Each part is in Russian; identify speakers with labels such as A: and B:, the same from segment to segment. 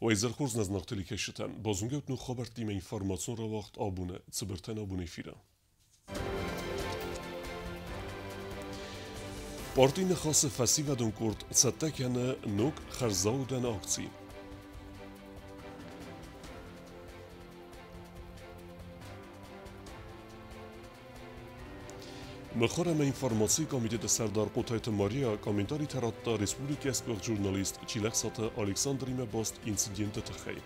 A: Ойзерхурз назнахтали кешитен. Бозунгет ну хабар тиме информацион ра вақт абуне. Цибертен абуне фира. Партийн хас фасивадун курд цаттакяна нук харзаудан акции. Махараме информации комитета Сардар Кутайт Мария комментарий таратта республики спорт журналист Чилексата Александр Имебост инцидента тахай.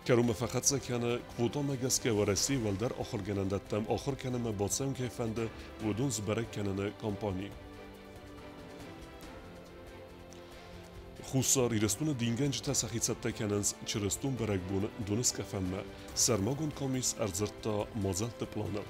A: كروم فقط سکنه کودتا مگس که ورسی ولدر آخر کننده تم آخر کنه مبادسم که فنده ودون زبرک کنه کمپانی. خوصار ایرستون دینگنج تسخیت سته کننز چرستون برک بون دونست که فهمه سرماگون کامیس ارزرد تا مازلت پلانه.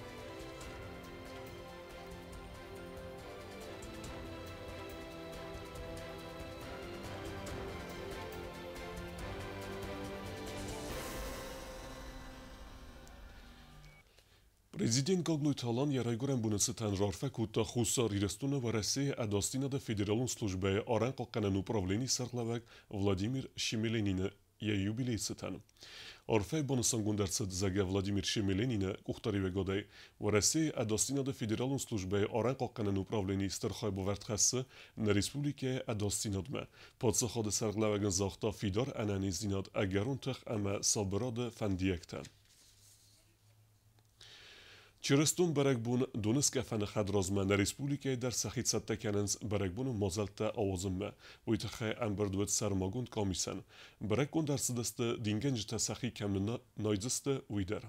A: Президент Гоглуй Талан ярайгурен бунецетен рарфе кута хусар ирестуна варасе адастина да федералун службе арен каканен управлени сарлавек Владимир Шемеленина я юбилейцетен. Арфе бонусангундерцет заге Владимир Шемеленина кухтариве годай варасе адастина да федералун службе арен каканен управлени стерхай бовертхesse на республике адастинадме. Подсахад сарлавеген захта фидар ананизинад агерун тех ама сабрад фандиектен. چرستون برگبون دونست که فن خدرازمه در ریسپولیکه در سخیت سته کننز برگبون مازلت آوازمه ویتخه انبردویت سرماگون کامیسن برگبون در سدست دینگنج تسخی کم نایزست ویدر.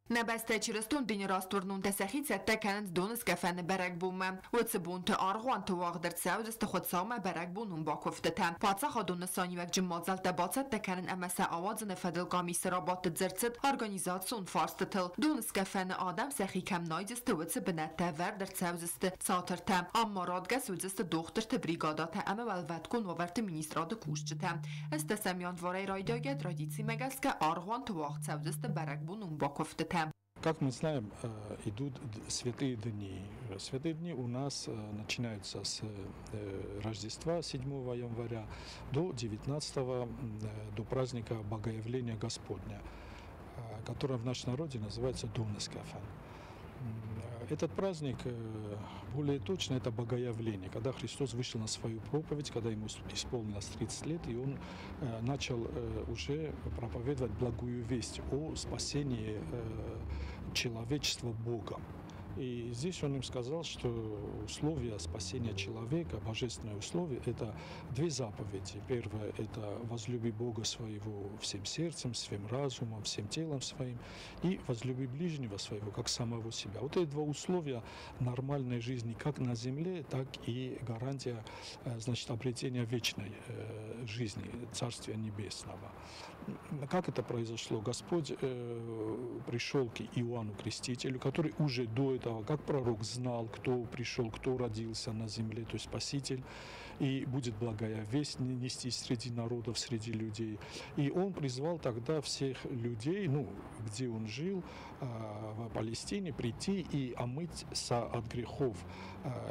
B: نبسته چرستون دین راستورنون تسخیت سته کننز دونست که فن برگبومه ویتسبون تا آرغوان تو واقع در سودست خود سامه برگبونون با کفته تم پاتسخ دونستانی وک جمازلت باتت تکنن امسه آوازن فدل قامیس را بات زرцت ارگانیزاتسون فارستتل دونست که فن آدم سخی کم نایزست ویتس بنته ور در سودست ساتر تم اما رادگس ویتست دختر تبریگادات امه ولوت کن و ورت مینیستراد کوشت تم استسمیان دواره رایداگت رادیسی مگست که آرغوان تو واقع سودست برگبونون با کفته
C: Как мы знаем, идут святые дни. Святые дни у нас начинаются с Рождества 7 января до 19 до праздника Богоявления Господня, который в нашем народе называется Донескафен. Этот праздник, более точно, это Богоявление, когда Христос вышел на свою проповедь, когда ему исполнилось 30 лет, и он начал уже проповедовать благую весть о спасении человечества Богом. И здесь он им сказал, что условия спасения человека, божественные условия, это две заповеди. Первое – это возлюби Бога своего всем сердцем, своим разумом, всем телом своим, и возлюби ближнего своего, как самого себя. Вот эти два условия нормальной жизни как на земле, так и гарантия, значит, обретения вечной жизни, Царствия Небесного. Как это произошло? Господь пришел к Иоанну Крестителю, который уже до этого как пророк знал, кто пришел, кто родился на земле, то есть Спаситель, и будет благая весть нести среди народов, среди людей. И он призвал тогда всех людей, где он жил, в Палестине, прийти и омыться от грехов.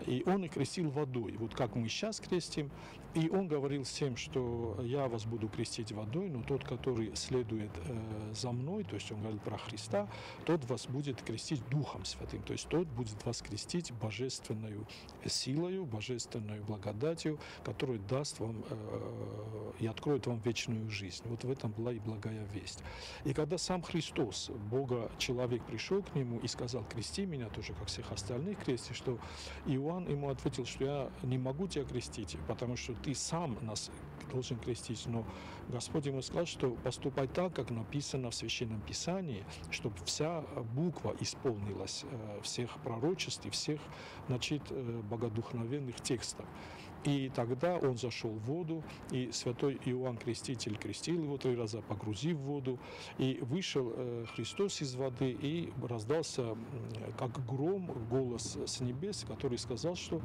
C: И он их крестил водой, вот как мы сейчас крестим. И он говорил всем, что я вас буду крестить водой, но тот, который следует за мной, то есть он говорил про Христа, тот вас будет крестить Духом Святым, то есть тот будет вас крестить божественной силою, божественной благодатью, которая даст вам и откроет вам вечную жизнь. Вот в этом была и благая весть. И когда сам Христос, Бога человек, пришел к нему и сказал: крести меня тоже, как всех остальных крестишь, что Иоанн ему ответил, что я не могу тебя крестить, потому что ты сам нас должен крестить. Но Господь ему сказал, что поступай так, как написано в Священном Писании, чтобы вся буква исполнилась всех пророчеств и всех, значит, богодухновенных текстов. И тогда он зашел в воду, и святой Иоанн Креститель крестил его 3 раза, погрузив в воду, и вышел Христос из воды, и раздался, как гром, голос с небес, который сказал, что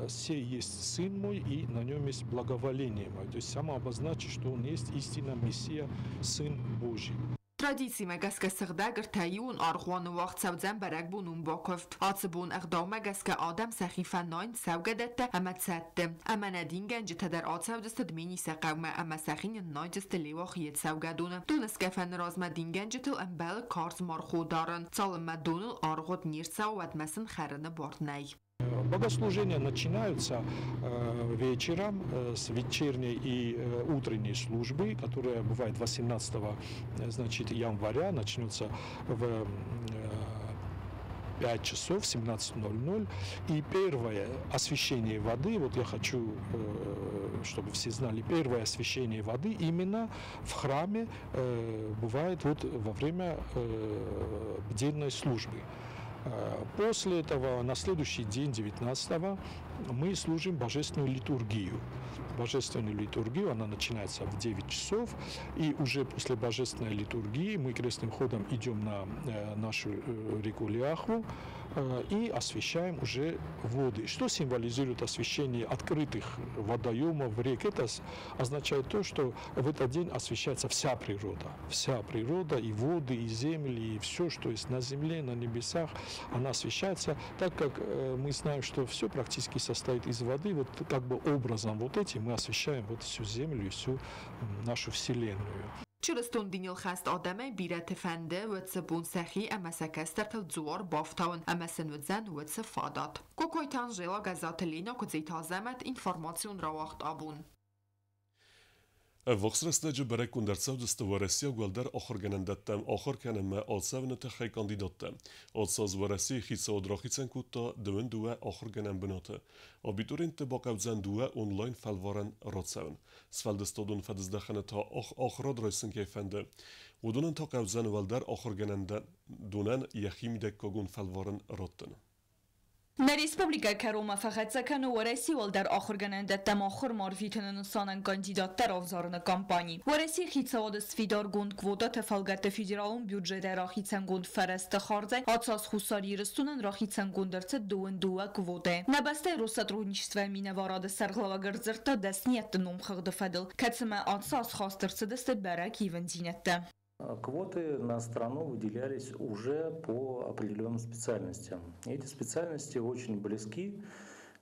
C: «Сей есть Сын мой, и на нем есть благоволение мое». То есть само обозначит, что он есть истинно Мессия, Сын Божий.
B: Tradiții megaske sığdagır tayun arğuan vaxt savzan barak bunun bakoft. Atsbun aqdam megaske adam saxifan nain savgadette ama tsatte. Ama nadingen jitadar atsavdst dmini saqawma ama saxin najst liwaxiyet savgaduna. Duneske fan razma dingen jitul ambal kars marxudaran. Salma dunul arğut nirsa wadmasın xarını bortnay.
C: Богослужения начинаются вечером с вечерней и утренней службы, которая бывает 18 января, начнется в 5 часов, 17:00. И первое освящение воды, вот я хочу, чтобы все знали, первое освящение воды именно в храме бывает вот во время бдельной службы. После этого, на следующий день, 19-го, мы служим божественную литургию. Божественную литургию, она начинается в 9 часов, и уже после божественной литургии мы крестным ходом идем на нашу реку Ляхву и освящаем уже воды. Что символизирует освящение открытых водоемов, рек? Это означает то, что в этот день освящается вся природа, и воды, и земли, и все, что есть на земле, на небесах, она освящается, так как мы знаем, что все практически состоит из воды, вот как бы образом вот этим мы освящаем вот всю землю и всю нашу вселенную.
B: چرستون دینیل خست آدمه بیرت فنده و تسبون سخی اما سکستر تل زوار بافتاون اما سنوزن و تسفادات. کوکوی تانجیلا گزات لینا کزیت آزمت اینفورماسیون را وقت آبون.
A: Вахсрастаджи барак ундарцавдста варасия гвалдар охорганандаттам охорканама алсавната хай кандидатта. Алсаз вараси хица одрахицан кутта дөвен дуа охорганан бната. Абитуриенте бакавзан дуа онлайн фалваран ротсавн. Сфалдастодун фадыздахана та охрад райсын кайфанде. Удунан та кавзан валдар охорганандан дунан яхимидак кагун фалваран роттан.
D: На республика Карома фахатсакан ورسی ول در آخر گننده تماخر معرفیتن نسانن کاندیدات در افزارن کمپانی ورسی خیتسواد سفیدار گوند کودتا تفالگت فیدرالون بیوجه در راخیتسن گوند فرست خارزه آتساس خساری رستونن راخیتسن گوندرت دوون دوه کوده نبسته روسات رونیشتو مینه وارد سرغلوا گرزرتا دستنیت نوم خغد فدل کتسمه آتساس خواسترت دست برک ایون زینته
E: Квоты на страну выделялись уже по определенным специальностям. И эти специальности очень близки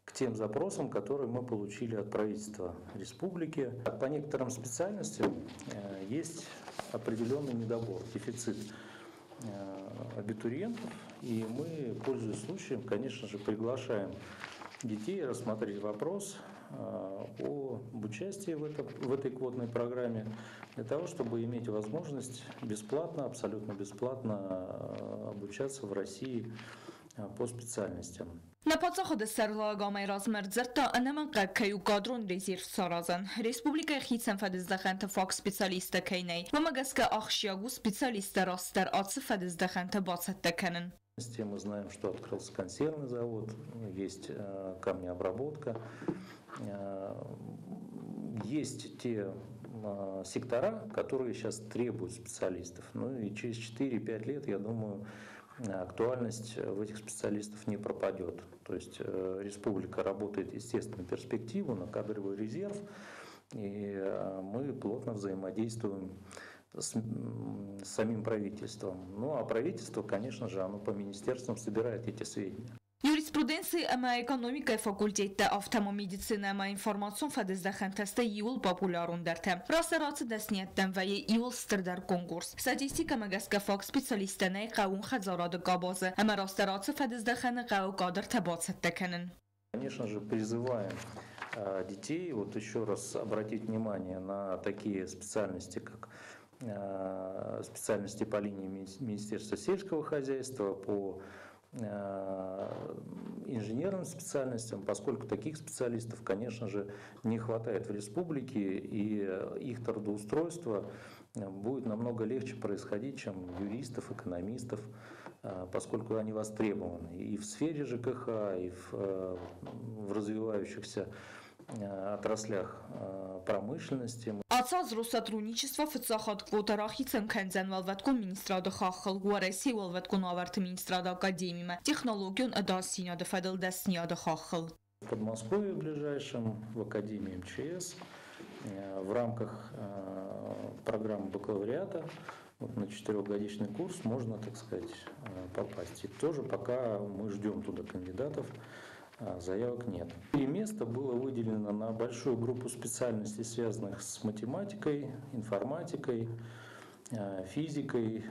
E: к тем запросам, которые мы получили от правительства республики. По некоторым специальностям есть определенный недобор, дефицит абитуриентов. И мы, пользуясь случаем, конечно же, приглашаем детей рассмотреть вопрос об участии в этой квотной программе для того, чтобы иметь возможность бесплатно, абсолютно бесплатно обучаться в России по специальностям.
D: На подсоход сарлаагамай размердзерта анаман қабкаю кадрон резерв саразан. Республика хитсен фадиздаханта фак специалиста кейней. Вамагаска ахшиагу специалиста растер атсы фадиздаханта бацатта кенен.
E: Мы знаем, что открылся консервный завод, есть камнеобработка, есть те сектора, которые сейчас требуют специалистов. Ну и через 4-5 лет, я думаю, актуальность в этих специалистов не пропадет. То есть республика работает, естественно, в перспективу, на кадровый резерв, и мы плотно взаимодействуем с самим правительством. Ну а правительство, конечно же, оно по министерствам собирает эти сведения.
D: Юриспруденции ама экономика факультетта автомомедицина ама информацион фадиздахантаста иул популярун дарте. Расарат дастнияттан ва иул стирдар конкурс. Статистика магаска фак специалистане қаун хазарады габазы. Ама расарат фадиздаханы қау кадр табацатта кенен.
E: Конечно же, призываем детей вот еще раз обратить внимание на такие специальности, как специальности по линии Министерства сельского хозяйства, по инженерным специальностям, поскольку таких специалистов, конечно же, не хватает в республике, и их трудоустройство будет намного легче происходить, чем юристов, экономистов, поскольку они востребованы и в сфере ЖКХ, и в развивающихся отраслях промышленности.
D: Атсаз Россотрудничество фцахат квота рахицен кензен валваткун министрада хахал гуареси валваткун аварты министрада академима технологион адасина да фадал дасния хахал.
E: В Подмосковье ближайшем, в Академии МЧС, в рамках программы бакалавриата Вот на 4-годичный курс можно, так сказать, попасть. И тоже пока мы ждем туда кандидатов, заявок нет. И место было выделено на большую группу специальностей, связанных с математикой, информатикой, физикой.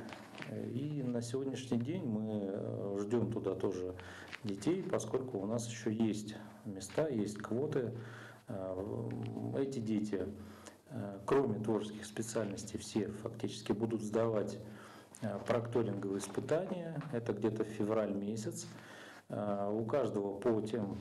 E: И на сегодняшний день мы ждем туда тоже детей, поскольку у нас еще есть места, есть квоты. Эти дети, кроме творческих специальностей, все фактически будут сдавать прокторинговые испытания. Это где-то февраль месяц. У каждого по тем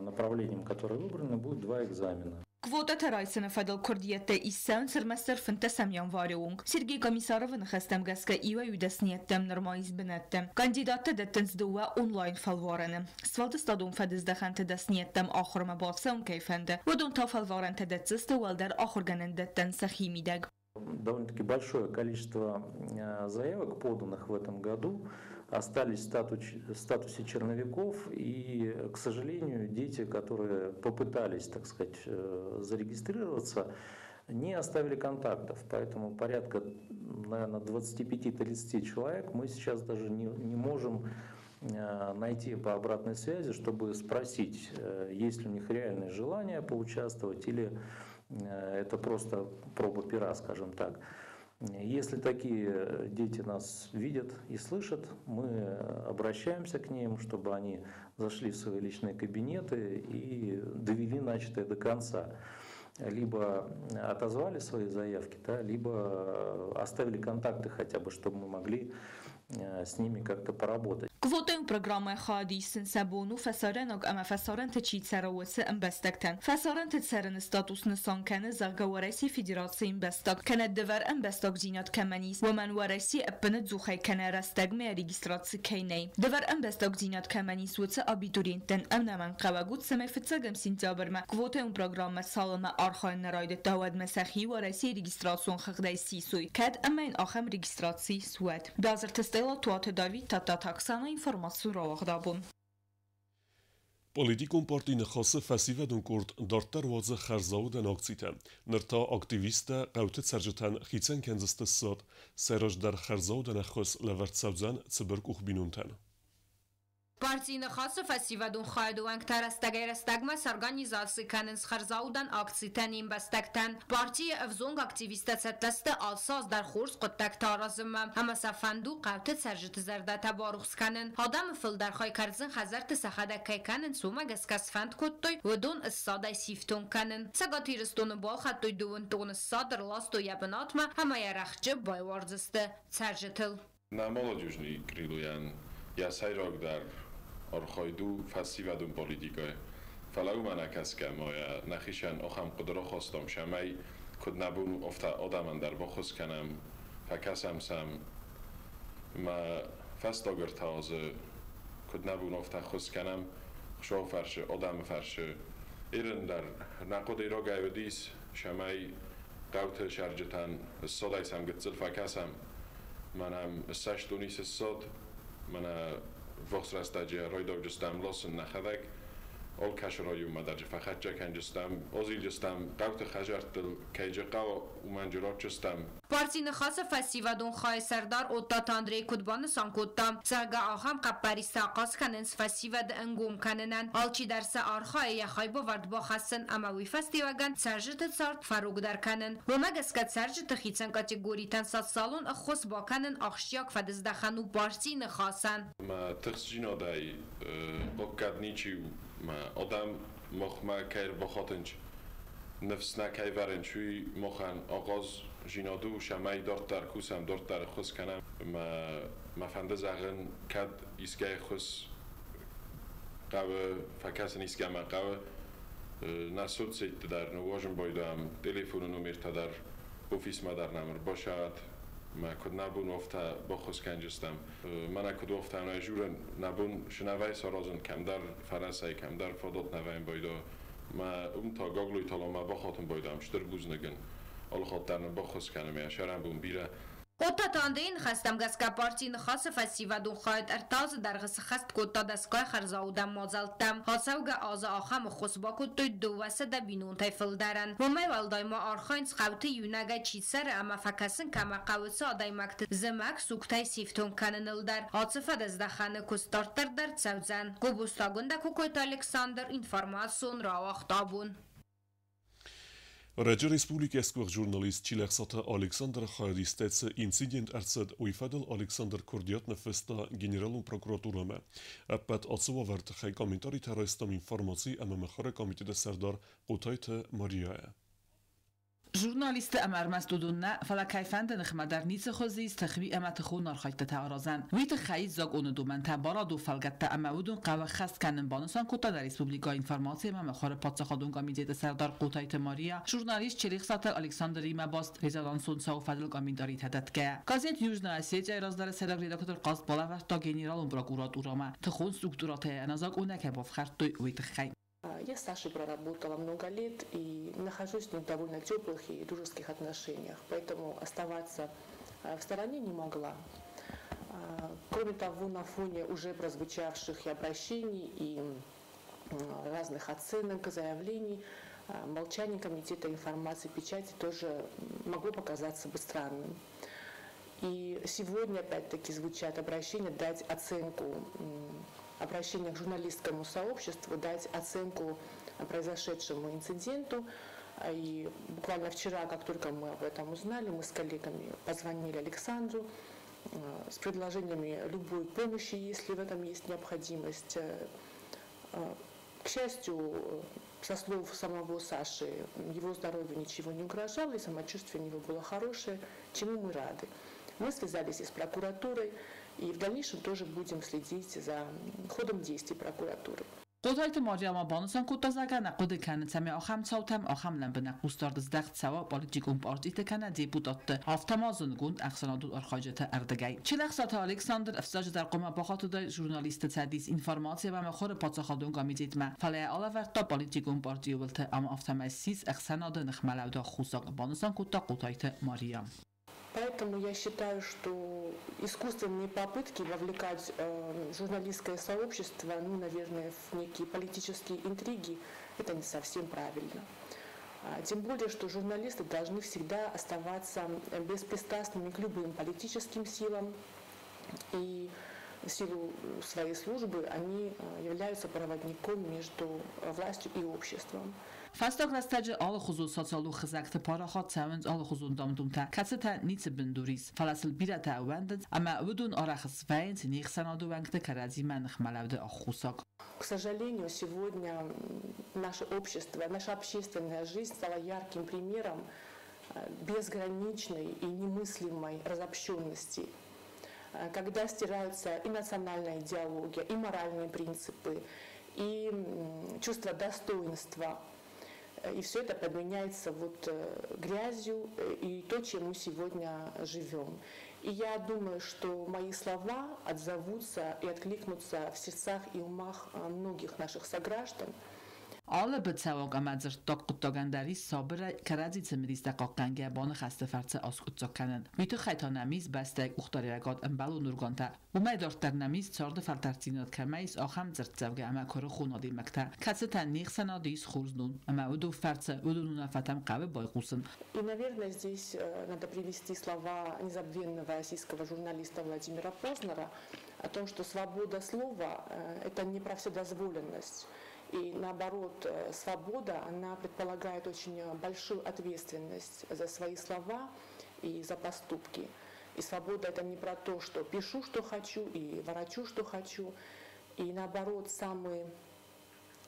E: направлениям, которые выбраны, будет 2 экзамена.
D: Կվոտը թրայցնը ֆեդել քորդիետը իսան սրմեստր ֆնտեսամյան վարյունг Սերգեյ Կոմիսարովը նխստեմ գասկա իվա յուդեսնիետտեմ նորմայից բնետտեմ կանդիդատը դետենց դուա օնլայն ֆալվարանը Սվալդը ստադում ֆեդես դախանտը դեսնիետտեմ ախորմը բացում կեյֆենդը Ոդուն թաֆալվարանտը դեցստը ուալդար ախորգանեն դետտեն սախիմիդեг
E: Довольно-таки большое количество заявок, поданных в этом году, остались в статусе черновиков, и, к сожалению, дети, которые попытались, так сказать, зарегистрироваться, не оставили контактов. Поэтому порядка, наверное, 25-30 человек мы сейчас даже не можем найти по обратной связи, чтобы спросить, есть ли у них реальное желание поучаствовать или это просто проба пера, скажем так. Если такие дети нас видят и слышат, мы обращаемся к ним, чтобы они зашли в свои личные кабинеты и довели начатое до конца. Либо отозвали свои заявки, да, либо оставили контакты хотя бы, чтобы мы могли с ними как-то поработать.
D: Կվոտային պրոգրամը խադիսն սաբոնու ֆասարենոկ ամա ֆասարենտը չի ցարոյցը ըմբեստակտան ֆասարենտը ցերն ստատուսն սանկանը զարգավարեսի ֆեդերացիային բեստակ կնեդվեր ըմբեստակ ջինատ կամանիս ոման վարեսի ըպնը ձուխայ կներաստագմե ռեգիստրացի քեյնեյ դվեր ըմբեստակ ջինատ կամանիս ուծը աբիտուրիենտեն ամնաման qavagут սեմե ֆցագեմ սինտաբրմա կվոտային պրոգրամը սալմա արխային նրայդը դավադ մեսախի վարեսի ռեգիստրացիոն խղդայսի սույ կդ ամեն ախեմ ռեգիստրացի սուետ դազրտստելա թուաթը դավի տատաթաքսանը informazzjoni rovagdabun.
A: Politikun partine xası fəsivədun qurd dartlar vazı xərzaudən akcitə. Nırta aktivistə qavtı sərcətən xicən kənzistə sat, sərəcdər xərzaudən əxos ləvərtsavzən cıbırq uxbinuntən.
B: Партийный хасы фестиваль хайдуанг тарастагерастагмас организации каненс харзаудан акцитан имбастактан партия авзонг активиста цатласты алсаз дар хурс қоттак таразыма ама сафанду қавты саржыты зарда табарухс канен адам фыл дар хай карзын хазарты сахада кай канен сума гаскас фанд коттой водон иссадай сифтон канен цагати рыстоны бал хаттой дуын тоны садр ласто ябынатма ама ярахчы байварзысты саржытыл.
F: На молодежный крилуян я сайрог дар Архایدو فسیودون پولیتیکای فلاو من اکسکم آیا نخیشن آخم قدرت خواستم شمی کد نبون افت آدمان در بخوز کنم فکسم سم ما فستاگر تازه کد نبون افت خوز کنم خشاو فرشه آدم فرشه ایرن در نقد ایرا گایودیس شمی قوت شرجتن الصدایسم گتزل فکسم منم سش دونیس الصد من وقت رستاجی رایدار جستم لاسن نخدک آل کشرایی اومده فقط جکن جستم آزیل جستم قوت خجرت دل کیجه قو اومنجرات جستم
B: Партийный хаса фестиваль хай сардар оттат Андрей Кудбан санкоттам цага ахам каппариста қас канен фестиваль энгум каненан алчи дарса архай я хай бовард ба хасан амави фестивалган саржит царт фаруг дар канен вомагаскат саржит хицан категоритан сатсалон ахос ба канен ахшяк фадздахану партийный хасан
F: ما تخصینا دای بکدنیچی ما آدم مخمه کیر بخاطنج نفس نکی ورنچوی مخن آغاز جینادو شمای دارت در کوسم دارت در خس کنم ما فنده زغن کد ایسگای خس قوه فکس نیسگای من قوه نسود سیت در نواجم بایدم تلفون نمیر تا در اوفیس ما در نمر باشد ما کد نبون افتا با خس کنجستم من کد افتا اونای جورن نبون شنوای سارازن کم در فرنسای کم در فادات نوایم بایدا ما تا گاگلوی تالا ما با خاتم بایدم شتر بوز نگن حالا خاطر با خس کنم یا شرم بون بیره
G: Օտատանդեին խաստամ գասկապարտին խասը ֆասիվադուն խայտ արտազը դարգսը խաստ կոտա դասկայ խարզաուդամ մոզալտամ հասավգա ազա ախամը խոսբակու տույտ դուվասը դա բինուն թայֆլդարան ոմայ վալդայմա արխայնց խավթի յունագա չիսարը ամաֆակասն կամակավուսը ադայմակտ զմակ սուկտայ սիվթոն կաննլդար հացıfadız da խանը կուստարտարդար ծավձան գոբուստագունդա կոկոյտ Ալեքսանդր ինֆորմացիոն ռավախտաբուն
A: Ռեջը Ռեսպուլիկայսկվող ժուրնալիստ Չիլեղսատը Ալեքսանդր Խայրիստեցը ինցիդենտ արծդ ուիֆադել Ալեքսանդր Քորդյատնը ֆստա գեներալուն պրոկուրատուրամը ապատ ացուվա վարտխայ կոմենտարի թարայստամ ինֆորմացի ամմխարը կոմիտետը սարդար Ղութայթը Մարիայը
H: Ժուրնալիստը ամարմաստուդուննա ֆալակայֆանդը նխմադարնիցը խոզից թխվի ամաթխուն արխայտը թարազան վիթը խայից զոգ ունուդումն թաբարադու ֆալգատը ամավուդուն qava խաստ կանն բանուսան կոտա ռեսպուբլիկա ինֆորմացիա մամախորը պատսախադուն կոմիտետը սարդար Ղութայթը Մարիա ժուրնալիստ Չելիխսատը Ալեքսանդր Իմաբաստ Ռեզալանսուն Սաուֆադել կոմենտարի թադատկա Գազետ Южная Осетия раздали седак редактор қаз балаварта генералом прокуратурама тхун структурате аназак унакебов хартой уитхай
I: Я с Сашей проработала много лет и нахожусь в довольно теплых и дружеских отношениях, поэтому оставаться в стороне не могла. Кроме того, на фоне уже прозвучавших и обращений, и разных оценок, заявлений, молчание Комитета информации и печати тоже могло показаться бы странным. И сегодня опять-таки звучат обращения дать оценку обращение к журналистскому сообществу, дать оценку произошедшему инциденту. И буквально вчера, как только мы об этом узнали, мы с коллегами позвонили Александру с предложениями любой помощи, если в этом есть необходимость. К счастью, со слов самого Саши, его здоровью ничего не угрожало, и самочувствие у него было хорошее, чему мы рады. Мы связались и с прокуратурой, и в дальнейшем тоже будем следить за ходом действий прокуратуры.
H: Ղութայթը Մարիամա բանուսան կուտազագանա կոդը կանցամի ախամ ցաութամ ախամ լամբնա կուստարդս դաղ ցավա պոլիտիկում պարտիթը կանա դեպուտատը ավտամազուն գունդ ախսանադու արխաջեթը արդգայ Չիլեղսատը Ալեքսանդր Əfsacı դարqոմա բախատուդա ժուրնալիստը ցադիս ինֆորմացիա və məxorə պատսախադուն կոմիտետմə ֆալայ ալավարտա պոլիտիկում պարտիովլթը am ավտամասիս ախսանադը նխմալավդա խուսակ բանուսան կուտա Ղութայթը Մարիամ
I: Поэтому я считаю, что искусственные попытки вовлекать журналистское сообщество, наверное, в некие политические интриги, это не совсем правильно. Тем более, что журналисты должны всегда оставаться беспристрастными к любым политическим силам, и в силу своей службы они являются проводником между властью и обществом.
H: Фасток растаджи ал хузу социалу хизакты парахат савенз ал хузун дамдумта кацета ниц бендурис фаласл бирата авандз ама удун арахс вайнс них санаду вангта каразима нахмалавды ахусак.
I: К сожалению, сегодня наше общество, наша общественная жизнь стала ярким примером безграничной и немыслимой разобщенности, когда стираются и национальная идеология, и моральные принципы, и чувство достоинства. И все это подменяется грязью и то, чем мы сегодня живем. И я думаю, что мои слова отзовутся и откликнутся в сердцах и умах многих наших сограждан.
H: Alle bezauog amadzr toqtogandari sabra karazitse midista qoqqanga boni xasta fartsa asqutsokanen. Mito khaytanamiz bastak uxtariragot ambalu nurgonta. Umaydortarnamiz çorda faltartinot kamais axam zirtsavga ama koro khunadi makta. Katsatan nixsanadis khurznun. Ama udu fartsa udununa fatam qavi бойqusın.
I: И, наверное, здесь надо привести слова незабвенного российского журналиста Владимира Познера о том, что свобода слова – это не про вседозволенность. И наоборот, свобода, она предполагает очень большую ответственность за свои слова и за поступки. И свобода это не про то, что пишу, что хочу, и ворочу, что хочу. И наоборот, самый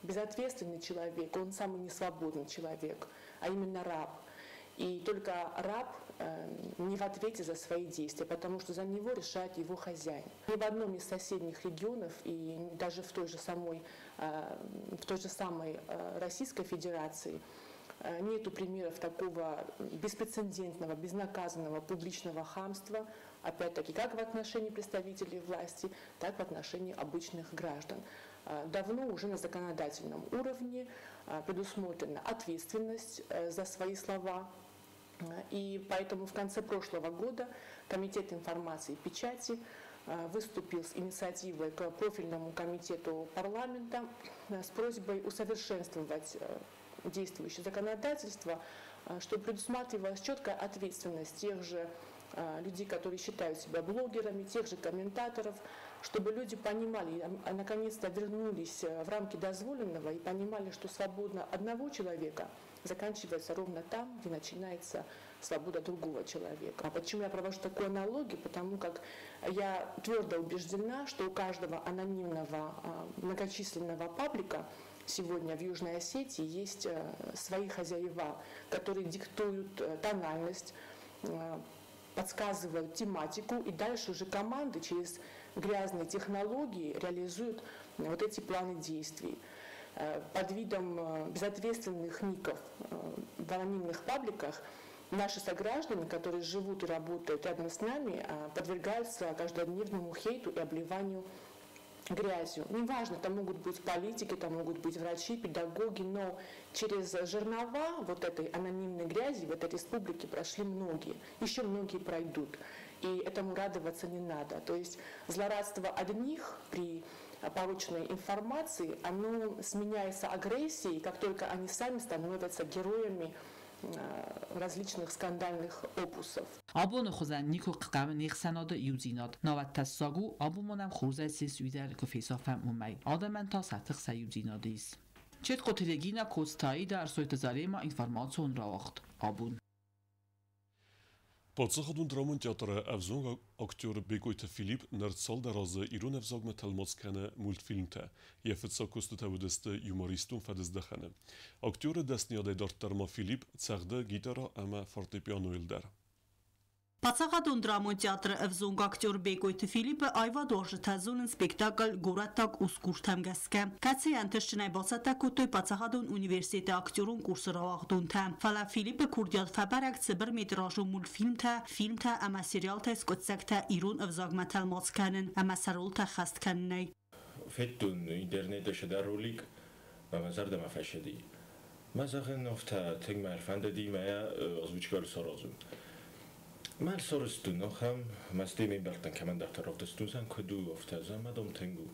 I: безответственный человек, он самый несвободный человек, а именно раб. И только раб не в ответе за свои действия, потому что за него решает его хозяин. Ни в одном из соседних регионов и даже в той же самой Российской Федерации нету примеров такого беспрецедентного, безнаказанного публичного хамства, опять-таки, как в отношении представителей власти, так и в отношении обычных граждан. Давно уже на законодательном уровне предусмотрена ответственность за свои слова, И поэтому в конце прошлого года Комитет информации и печати выступил с инициативой к профильному комитету парламента с просьбой усовершенствовать действующее законодательство, чтобы предусматривалась четкая ответственность тех же людей, которые считают себя блогерами, тех же комментаторов, чтобы люди понимали, наконец-то вернулись в рамки дозволенного и понимали, что свобода одного человека заканчивается ровно там, где начинается свобода другого человека. А почему я провожу такую аналогию? Потому как я твердо убеждена, что у каждого анонимного многочисленного паблика сегодня в Южной Осетии есть свои хозяева, которые диктуют тональность, подсказывают тематику, и дальше уже команды через грязные технологии реализуют вот эти планы действий. Под видом безответственных ников в анонимных пабликах наши сограждане, которые живут и работают рядом с нами, подвергаются каждодневному хейту и обливанию грязью. Неважно, это могут быть политики, это могут быть врачи, педагоги, но через жернова вот этой анонимной грязи в этой республике прошли многие, еще многие пройдут. И этому радоваться не надо. То есть злорадство одних при порочной информации, оно сменяется агрессией, как только они сами становятся героями различных скандальных опусов.
H: Абон خودن نیکو قم نیخ سناد یوزیناد نوات تساگو آبومونم خورزه سیس ویدر کفیسا فهم اومی آدمن تا سطح سیوزینادیس چت قطرگینا کوستایی در سویت زاری ما اینفرماسیون را وقت آبون
A: Պատսախադուն դրամոն թատրը ավզոնգ ակտյորը Բեկոյթը Ֆիլիպ նրցալ դարազը իրուն ավզոգ մթալմոցքանը մուլտֆիլմտը եւ ֆցակոստը տավուդստը յումորիստուն ֆադզդախանը ակտյորը դասնիադե դարտարմա Ֆիլիպ ցաղդը գիտարա ամա ֆորտեպիանո իլդար
J: Պատսախադուն դրամոն թատրը ավզոնգ ակտյոր Բեկոյթը Ֆիլիպը այվա դորժը թազունն սպեկտակլ գորատակ ուսկուրթամ գասկա կացի անտշնայ բացատակուտոյ Պատսախադուն ունիվերսիտետը ակտյորուն կուրսրավաղդուն թա Ֆալա Ֆիլիպը քուրդյալ ֆաբարակ ծբր մետրաժու մուլտֆիլմ թա ամա սերիալ թա սկոծակ թա իրուն ավզոգ մթալմոցքանն ամա սարուլ թա խաստքաննայ
K: Ֆետտուն ինտերնետը շդարոլիկ բամազարդը մաֆաշեդի Մազախն օֆթա թեգմար ֆանդդի մայա ազուչկալ սորոզում Mal sorustun ocham, masty mi bartan kamandar tarofdestun san kodu oftazam adom tengu.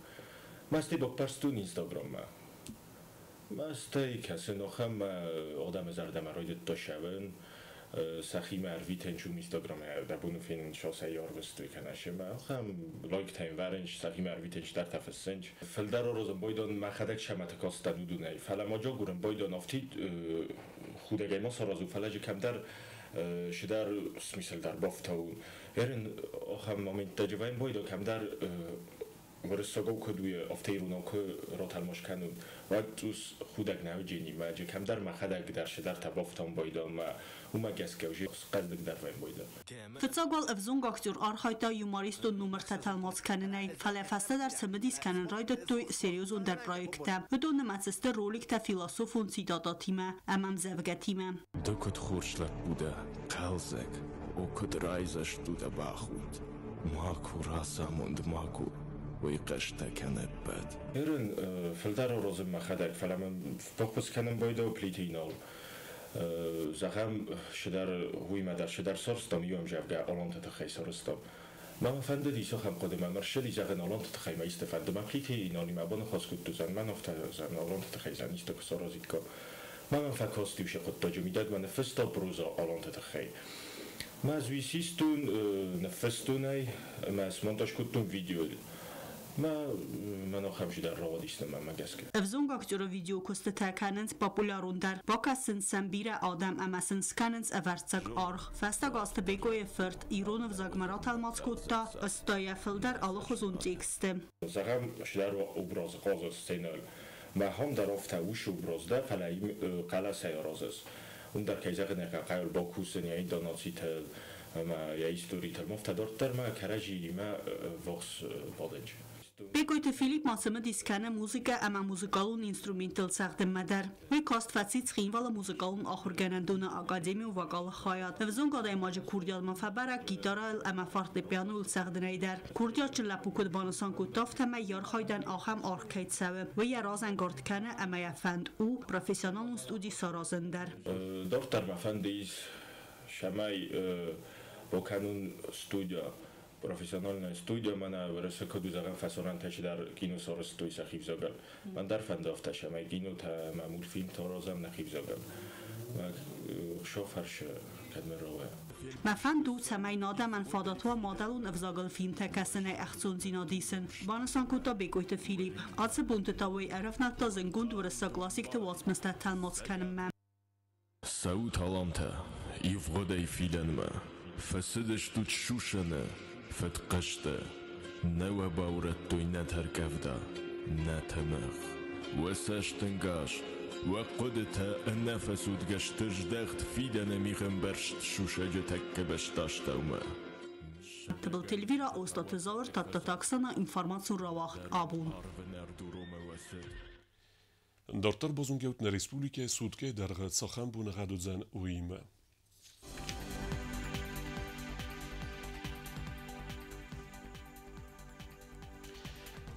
K: Masty bokparstun Instagrama. Masty kasen ocham odam zardam roidet toshaven. Sachi marviten chum Instagrama da bunu fin shosay yorvestu kanashema. Ocham like time varench sachi marviten dar tafsench. Feldar rozam boydon makhadak shamat kostan udunay. Fala mojo guram boydon oftit khudagay mosarazu falaj kamdar شدار مثل در بافتاون هرن آخر مومنت تجربه باید کم در ورساگو کدوی افتیرونو که راتل مشکنون و توس خودک نوجینی و جه کم در مخدک در شدار تبافتان باید و اوما گس که وجه قصدک در وین باید.
J: فتاگوال افزونگ اکتور آرخایتا یوماریست و نمر تتلماس کننای فلافسته در سمدیس کنن راید توی سریوزون در پروژه و دون متسست رولیک تا فیلسوفون سیداداتیمه امام زوجتیمه.
L: دو کد خورشلک بوده قلزک و کد رایزش دوده باخود ماکو راساموند ماکو وی قشته کنه بد.
K: هرن فلدر روزم مخدک فلامن فوکس کنم باید و پلیتینال. زخم شدار هوی مدار شدار سرستم یوم جوگه آلانت تخی سرستم. ما فند دیسو خم قدم مرشدی زخن آلانت تخی ما استفاده ما پلیتینالی ما بان خاص کد دوزن من افتاد زن آلانت تخی زن است که سرازید که ما فکاستی وش خود تاج میداد من فستا بروزا آلانت تخی. ما زویسیستون نفستونای ما اسمانتاش کدتون ویدیو من آخرم در روادیستم من گسکه.
J: افزونگ اکتور ویدیو کست تکننس پاپولارون در باکسن سنبیر آدم امسن سکننس اورتسک آرخ فستا گاست بگوی فرد ایرون افزاگ مرات الماس کتا استای فلدر آلخوزون تکسته.
K: زغم شدر و ابراز قاز سینال ما هم در افت وش ابراز ده فلایم قلا سیارازس. اون در که زغن قایل باکوسن یا داناتی تل ما یا هیستوری تل مفتادر در ما کراجی ما وقت بادنج.
J: Բեկոյթը Ֆիլիպ մասը դիսկանը մուզիկա ամա մուզիկալուն ինստրումենտալ ցաղդը մադար վի կոստվացից խինվալը մուզիկալուն ախորգանանդունը ակադեմի ու վակալը խայատ վզուն գադայ մաջը քուրդյալ մաֆաբարա գիտարալ ամա ֆորտեպիանո ու ցաղդնայդար քուրդյալ չլապուկոդ բանասան կուտով թեմա երխայդան ախամ արքայt սավը վի երազան գորդքանը ամա яфанд ու պրոֆեսիոնալ ստուդի սարազնդար
K: դոկտոր մաֆանդիս Шамай боканун студия профессиональная студия мана выраса кодузаган фасоранташ дар киносоростуй сахивзагал. Ман дар фандафта шамай кино та мультфильм торозам нахивзагал. Мак шофарш кадмерове.
J: Mafan du samay nada man fadatwa modalun avzagal film tekasene achtzun zina disen. Banasan kuta begoite Filip. Atse bunte tawai arafnat da zengund vurasa klasik te watsmesta tan motskanım mam.
L: Sau talanta, yuvgodai filanma. Fasidش تو شوشنه فت قشته نو باورت توی نترکفده نتمخ وساشتنگاش وقدت النفس ودقشتج دخت فیدن میخم برشت شوشه تک بشتاشته اومه
J: تبل تلویرا اوستات زاور تاتا تاکسانا انفارماسیون رواخت آبون
A: Դարտար բոզունգեուտն ռեսպուլիկե սուտկե դարղը ծախան բունը ғադուձան ուիմը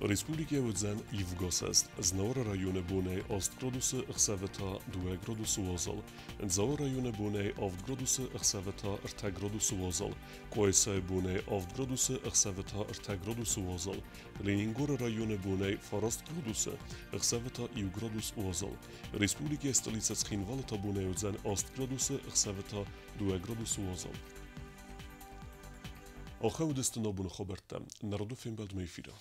A: Ռեսպուլիկե ուձան իվգոսաստ Znora rajone bunei Ostgroduse Rsaveta 2 graduse Ozal, Nzao rajone bunei Ovdgroduse Rsaveta 3 graduse Ozal, Koesai bunei Ovdgroduse Rsaveta 3 graduse Ozal, Leningor rajone bunei Forostgroduse Rsaveta 2 graduse Ozal, Respublike stolica Țhinvaleta bunei udzan Ostgroduse Rsaveta 2 graduse Ozal. Ocha udestano bună Roberta, Narodu Fembald Meifira.